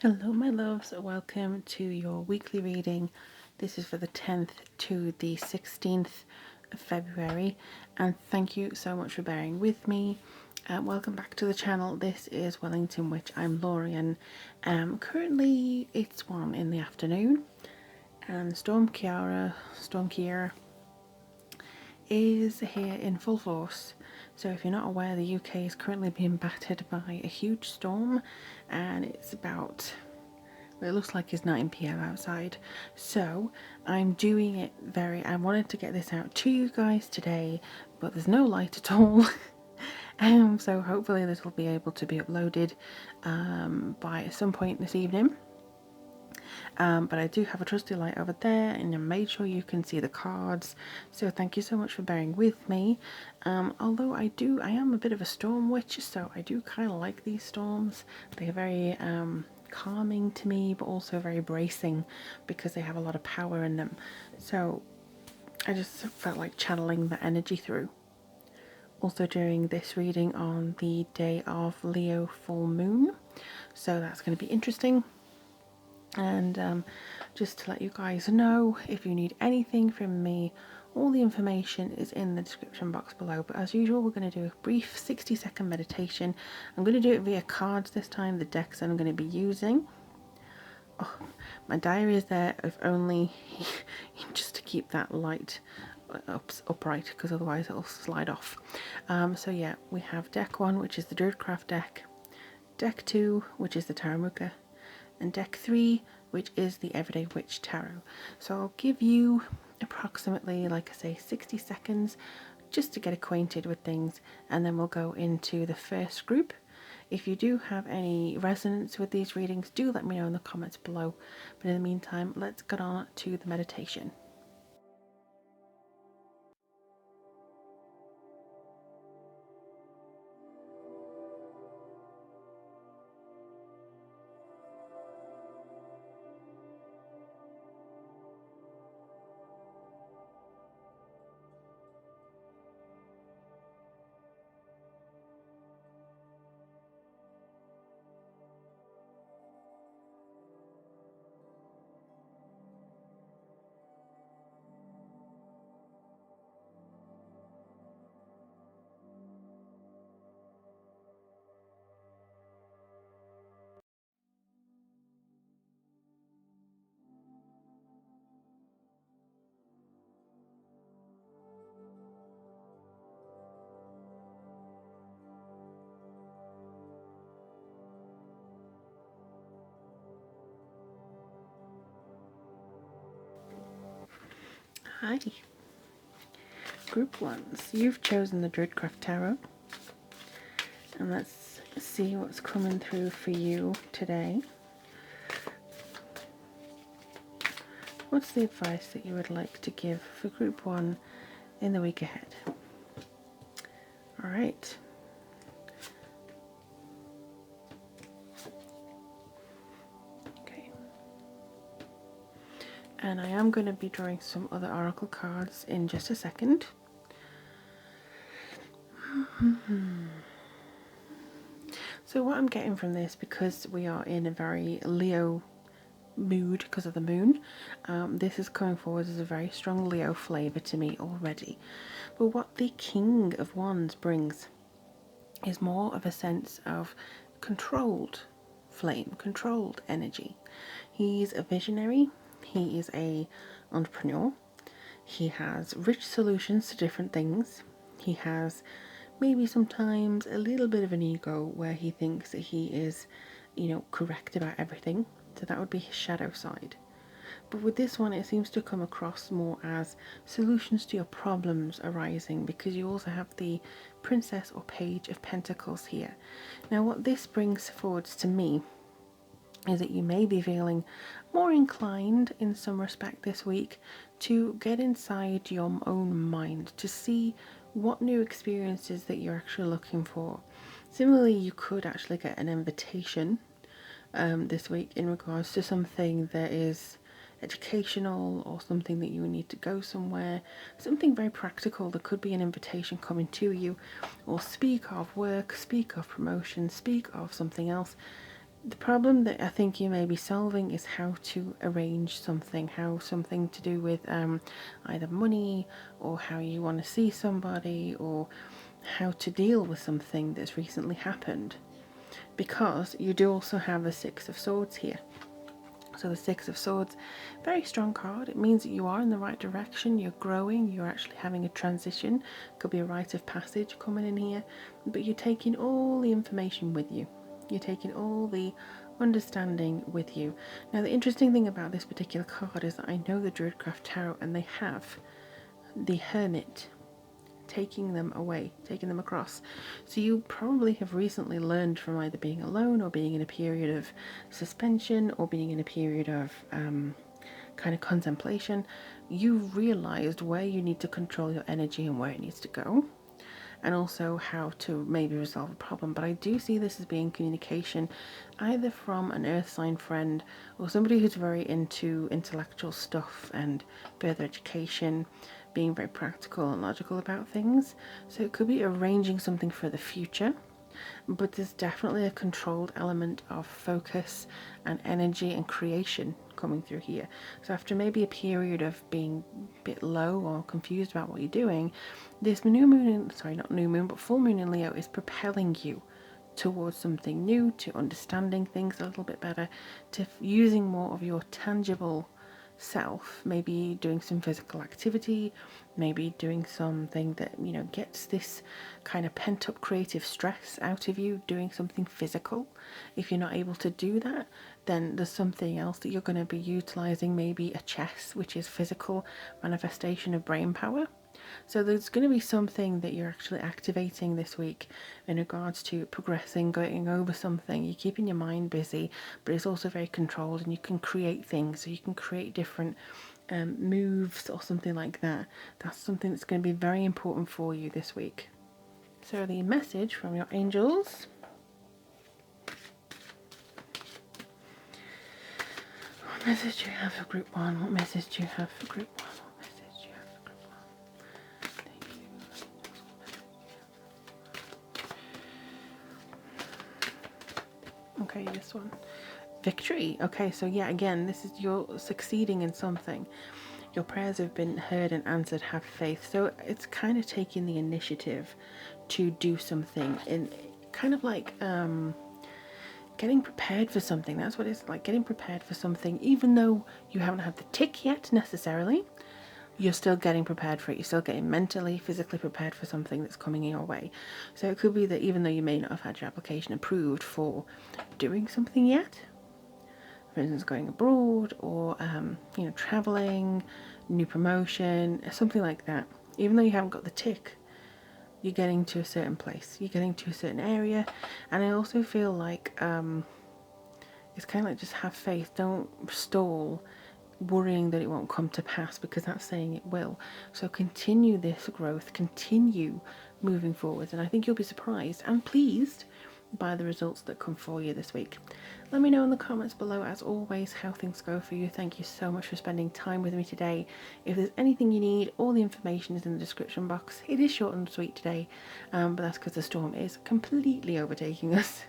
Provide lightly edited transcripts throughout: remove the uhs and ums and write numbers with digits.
Hello my loves, welcome to your weekly reading. This is for the 10th to the 16th of February, and thank you so much for bearing with me. Welcome back to the channel. This is Wellington Witch. I'm Lorien. Currently it's 1 in the afternoon and Storm Kiara is here in full force. So if you're not aware, the UK is currently being battered by a huge storm, and it's about, well, it looks like it's 9 p.m. outside. So I'm doing it I wanted to get this out to you guys today, but there's no light at all. So hopefully this will be able to be uploaded by some point this evening. But I do have a trusty light over there, and I made sure you can see the cards, so thank you so much for bearing with me. Although I am a bit of a storm witch, so I do kind of like these storms. They're very calming to me, but also very bracing because they have a lot of power in them. So I just felt like channeling the energy through. Also during this reading on the day of Leo full moon, so that's going to be interesting. And just to let you guys know, if you need anything from me, all the information is in the description box below. But as usual, we're going to do a brief 60-second meditation. I'm going to do it via cards this time, the decks I'm going to be using. Oh, my diary is there, if only just to keep that light upright, because otherwise it'll slide off. So yeah, we have deck 1, which is the Druidcraft deck, deck 2, which is the Taramuka, and deck 3, which is the Everyday Witch Tarot. So I'll give you approximately, like I say, 60 seconds just to get acquainted with things, and then we'll go into the first group. If you do have any resonance with these readings, do let me know in the comments below. But in the meantime, let's get on to the meditation. Hi, group ones. You've chosen the Druidcraft Tarot, and let's see what's coming through for you today. What's the advice that you would like to give for group 1 in the week ahead? All right. Okay. And I am going to be drawing some other oracle cards in just a second. So what I'm getting from this, because we are in a very Leo mood because of the moon, this is coming forward as a very strong Leo flavour to me already. But what the King of Wands brings is more of a sense of controlled flame, controlled energy. He's a visionary, he is a entrepreneur, he has rich solutions to different things, he has maybe sometimes a little bit of an ego where he thinks that he is, correct about everything. So that would be his shadow side. But with this one, it seems to come across more as solutions to your problems arising, because you also have the Princess or Page of Pentacles here. Now what this brings forwards to me is that you may be feeling more inclined in some respect this week to get inside your own mind to see what new experiences that you're actually looking for. Similarly, you could actually get an invitation this week in regards to something that is educational, or something that you need to go somewhere, something very practical. There could be an invitation coming to you, or speak of work, speak of promotion, speak of something else. The problem that I think you may be solving is how to arrange something, how something to do with either money, or how you want to see somebody, or how to deal with something that's recently happened. Because you do also have the Six of Swords here. So the Six of Swords, very strong card. It means that you are in the right direction, you're growing, you're actually having a transition. Could be a rite of passage coming in here, but you're taking all the information with you. You're taking all the understanding with you. Now the interesting thing about this particular card is that I know the Druidcraft Tarot, and they have the Hermit taking them away, taking them across. So you probably have recently learned from either being alone, or being in a period of suspension, or being in a period of kind of contemplation. You've realized where you need to control your energy and where it needs to go, and also how to maybe resolve a problem. But I do see this as being communication, either from an earth sign friend, or somebody who's very into intellectual stuff and further education, being very practical and logical about things. So it could be arranging something for the future, but there's definitely a controlled element of focus and energy and creation coming through here. So after maybe a period of being a bit low or confused about what you're doing, this new moon, sorry, not new moon, but full moon in Leo is propelling you towards something new, to understanding things a little bit better, to using more of your tangible self, maybe doing some physical activity, maybe doing something that, you know, gets this kind of pent up creative stress out of you, doing something physical. If you're not able to do that, then there's something else that you're going to be utilizing, maybe a chess, which is physical manifestation of brain power. So there's going to be something that you're actually activating this week in regards to progressing, going over something. You're keeping your mind busy, but it's also very controlled, and you can create things. So you can create different moves or something like that. That's something that's going to be very important for you this week. So the message from your angels. What message do you have for group 1? What message do you have for group 1? Okay, this one. Victory. Okay, so yeah, again, this is you're succeeding in something. Your prayers have been heard and answered. Have faith. So it's kind of taking the initiative to do something, in kind of like getting prepared for something. That's what it's like, getting prepared for something, even though you haven't had the tick yet necessarily. You're still getting prepared for it. You're still getting mentally, physically prepared for something that's coming your way. So it could be that even though you may not have had your application approved for doing something yet, for instance, going abroad, or you know, traveling, new promotion, something like that, even though you haven't got the tick, you're getting to a certain place, you're getting to a certain area. And I also feel like it's kind of like, just have faith, don't stall worrying that it won't come to pass, because that's saying it will. So continue this growth, continue moving forward, and I think you'll be surprised and pleased by the results that come for you this week. Let me know in the comments below, as always, how things go for you. Thank you so much for spending time with me today. If there's anything you need, all the information is in the description box. It is short and sweet today, but that's because the storm is completely overtaking us.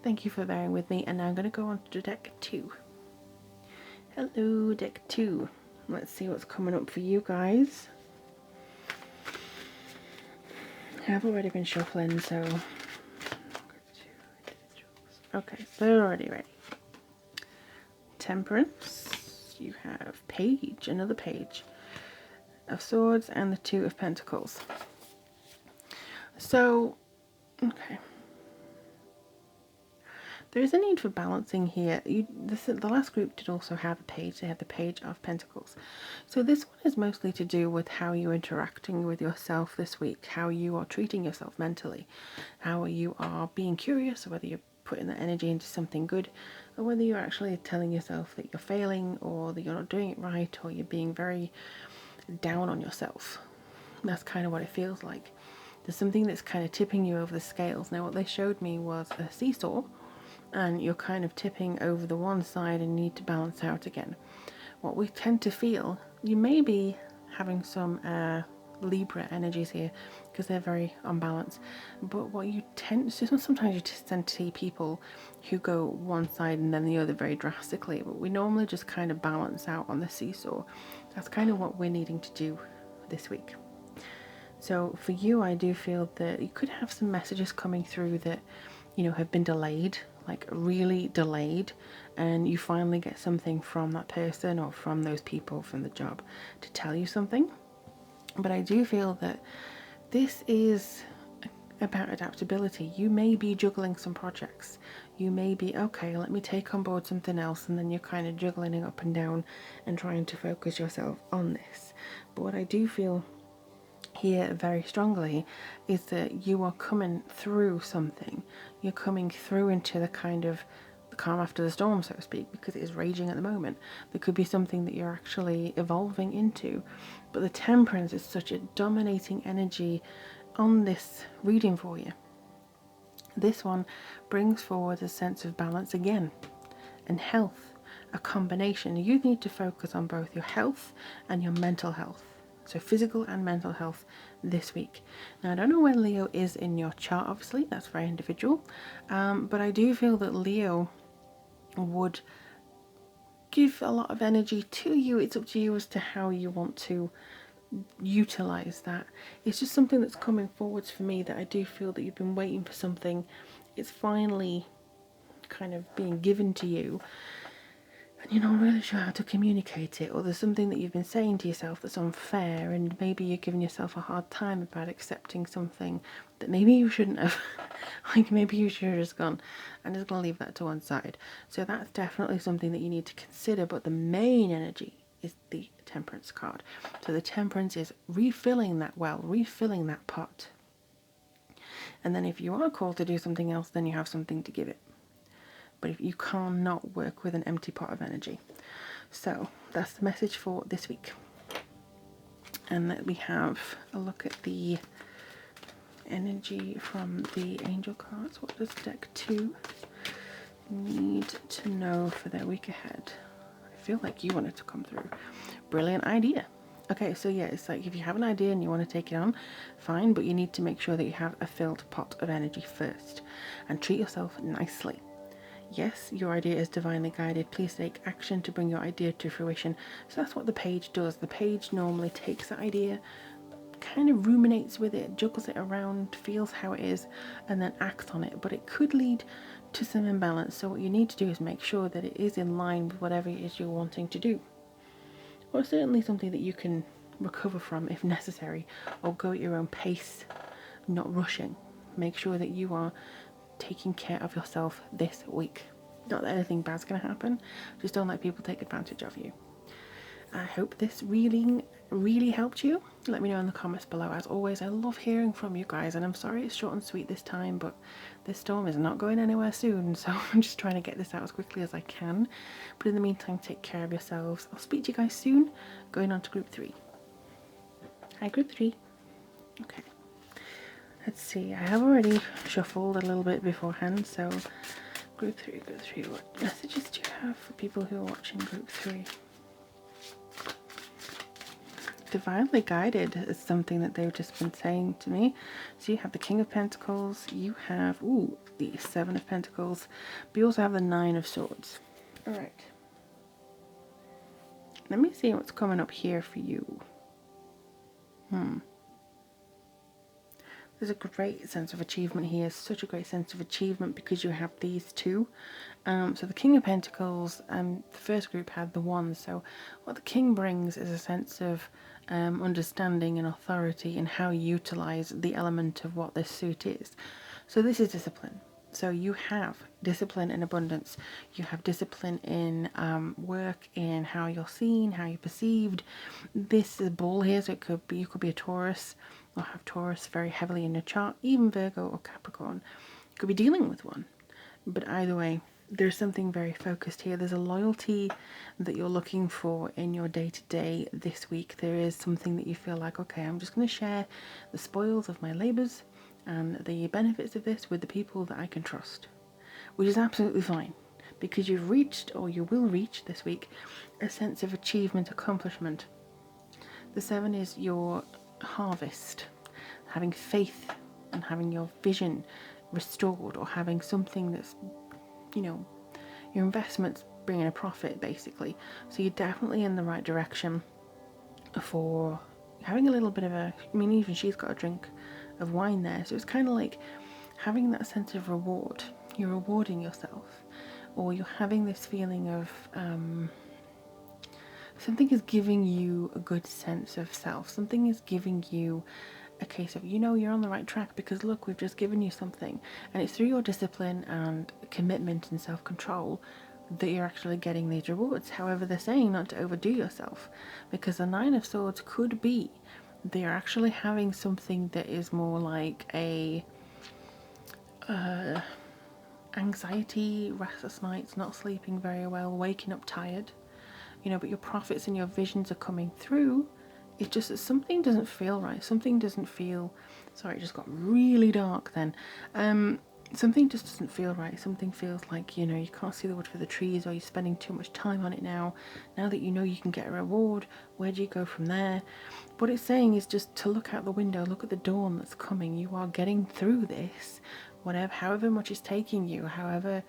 Thank you for bearing with me, and now I'm going to go on to deck 2. Hello, deck 2. Let's see what's coming up for you guys. I've already been shuffling, so okay, so they're already ready. Temperance. You have Page, another Page of Swords, and the Two of Pentacles. So, okay. There is a need for balancing here. The last group did also have a page. They had the Page of Pentacles. So this one is mostly to do with how you're interacting with yourself this week, how you are treating yourself mentally, how you are being curious, or whether you're putting that energy into something good, or whether you're actually telling yourself that you're failing, or that you're not doing it right, or you're being very down on yourself. That's kind of what it feels like. There's something that's kind of tipping you over the scales. Now what they showed me was a seesaw, and you're kind of tipping over the one side and need to balance out again. What we tend to feel, you may be having some Libra energies here because they're very unbalanced. But what you tend to, sometimes you just tend to see people who go one side and then the other very drastically, but we normally just kind of balance out on the seesaw. That's kind of what we're needing to do this week. So for you, I do feel that you could have some messages coming through that, you know, have been delayed, like really delayed, and you finally get something from that person or from those people from the job to tell you something. But I do feel that this is about adaptability. You may be juggling some projects. You may be, okay, let me take on board something else, and then you're kind of juggling it up and down and trying to focus yourself on this. But what I do feel here very strongly is that you are coming through something. You're coming through into the kind of the calm after the storm, so to speak, because it is raging at the moment. There could be something that you're actually evolving into. But the Temperance is such a dominating energy on this reading for you. This one brings forward a sense of balance again, and health, a combination. You need to focus on both your health and your mental health. So physical and mental health this week. Now I don't know where Leo is in your chart, obviously, that's very individual. But I do feel that Leo would give a lot of energy to you. It's up to you as to how you want to utilize that. It's just something that's coming forwards for me, that I do feel that you've been waiting for something. It's finally kind of being given to you, and you're not really sure how to communicate it, or there's something that you've been saying to yourself that's unfair, and maybe you're giving yourself a hard time about accepting something that maybe you shouldn't have. Like maybe you should have just gone, I'm just going to leave that to one side. So that's definitely something that you need to consider, but the main energy is the Temperance card. So the Temperance is refilling that well, refilling that pot. And then if you are called to do something else, then you have something to give it. But if you cannot work with an empty pot of energy. So that's the message for this week. And that we have a look at the energy from the angel cards. What does deck 2 need to know for their week ahead? I feel like you want it to come through. Brilliant idea. Okay, so yeah, it's like if you have an idea and you want to take it on, fine, but you need to make sure that you have a filled pot of energy first. And treat yourself nicely. Yes, your idea is divinely guided. Please take action to bring your idea to fruition. So that's what the page does. The page normally takes the idea, kind of ruminates with it, juggles it around, feels how it is, and then acts on it. But it could lead to some imbalance. So what you need to do is make sure that it is in line with whatever it is you're wanting to do. Or certainly something that you can recover from if necessary, or go at your own pace, not rushing. Make sure that you are taking care of yourself this week. Not that anything bad's going to happen, just don't let people take advantage of you. I hope this reading really helped you. Let me know in the comments below. As always, I love hearing from you guys, and I'm sorry it's short and sweet this time, but this storm is not going anywhere soon, so I'm just trying to get this out as quickly as I can. But in the meantime, take care of yourselves. I'll speak to you guys soon. Going on to group 3. Hi, group 3. Okay. Let's see, I have already shuffled a little bit beforehand, so group 3, what messages do you have for people who are watching group 3? Divinely guided is something that they've just been saying to me. So you have the King of Pentacles, you have, the 7 of Pentacles, but you also have the 9 of Swords. Alright. Let me see what's coming up here for you. There's a great sense of achievement here, such a great sense of achievement because you have these two. So the King of Pentacles, the first group had the 1, so what the King brings is a sense of understanding and authority and how you utilize the element of what this suit is. So this is discipline. So you have discipline in abundance. You have discipline in work, in how you're seen, how you're perceived. This is a bull here, so you could be a Taurus, or have Taurus very heavily in your chart, even Virgo or Capricorn. You could be dealing with one. But either way, there's something very focused here. There's a loyalty that you're looking for in your day-to-day this week. There is something that you feel like, okay, I'm just going to share the spoils of my labours and the benefits of this with the people that I can trust, which is absolutely fine, because you've reached, or you will reach this week, a sense of achievement, accomplishment. The 7 is your harvest, having faith and having your vision restored, or having something that's, you know, your investments bringing a profit basically. So you're definitely in the right direction for having a little bit of a, I mean, even she's got a drink of wine there, so it's kind of like having that sense of reward. You're rewarding yourself, or you're having this feeling of something is giving you a good sense of self. Something is giving you a case of, you know, you're on the right track because look, we've just given you something. And it's through your discipline and commitment and self-control that you're actually getting these rewards. However, they're saying not to overdo yourself, because the Nine of Swords could be they're actually having something that is more like a anxiety, restless nights, not sleeping very well, waking up tired, you know, but your profits and your visions are coming through. It's just that something doesn't feel right. Something doesn't feel, sorry, it just got really dark then. Something just doesn't feel right. Something feels like, you know, you can't see the wood for the trees, or you're spending too much time on it now. Now that you know you can get a reward, where do you go from there? What it's saying is just to look out the window, look at the dawn that's coming. You are getting through this, whatever, however much it's taking you, however,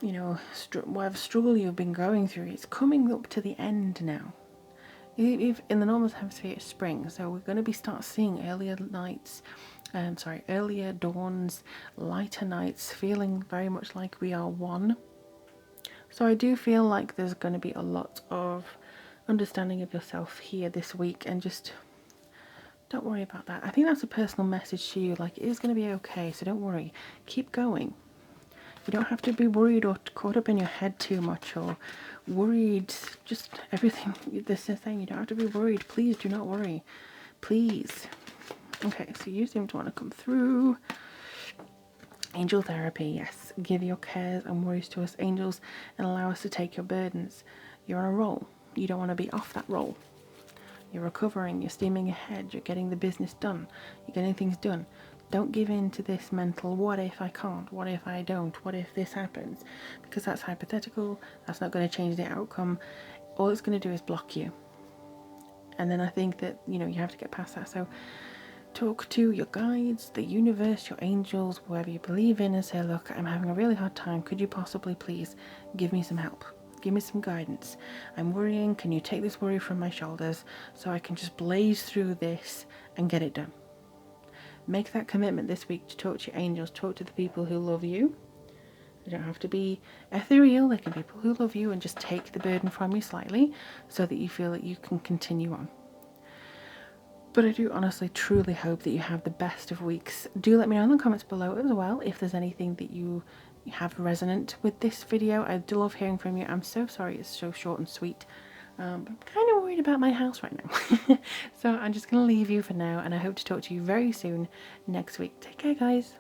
you know, whatever struggle you've been going through, it's coming up to the end now. If in the northern hemisphere it's spring, so we're going to be start seeing earlier nights, earlier dawns, lighter nights, feeling very much like we are one. So I do feel like there's going to be a lot of understanding of yourself here this week, and just don't worry about that. I think that's a personal message to you, like it is going to be okay, so don't worry, keep going. You don't have to be worried or caught up in your head too much, or worried, just everything. This is saying you don't have to be worried. Please do not worry. Please. Okay, so you seem to want to come through. Angel therapy, yes. Give your cares and worries to us, angels, and allow us to take your burdens. You're on a roll. You don't want to be off that roll. You're recovering, you're steaming ahead, you're getting the business done, you're getting things done. Don't give in to this mental, what if I can't, what if I don't, what if this happens, because that's hypothetical, that's not going to change the outcome. All it's going to do is block you. And then I think that, you know, you have to get past that. So talk to your guides, the universe, your angels, whoever you believe in, and say, look, I'm having a really hard time, could you possibly please give me some help? Give me some guidance. I'm worrying, can you take this worry from my shoulders so I can just blaze through this and get it done? Make that commitment this week to talk to your angels, talk to the people who love you. They don't have to be ethereal, they can be people who love you and just take the burden from you slightly so that you feel that you can continue on. But I do honestly, truly hope that you have the best of weeks. Do let me know in the comments below as well if there's anything that you have resonant with this video. I do love hearing from you. I'm so sorry it's so short and sweet. But I'm kind of worried about my house right now. So I'm just going to leave you for now, and I hope to talk to you very soon next week. Take care, guys.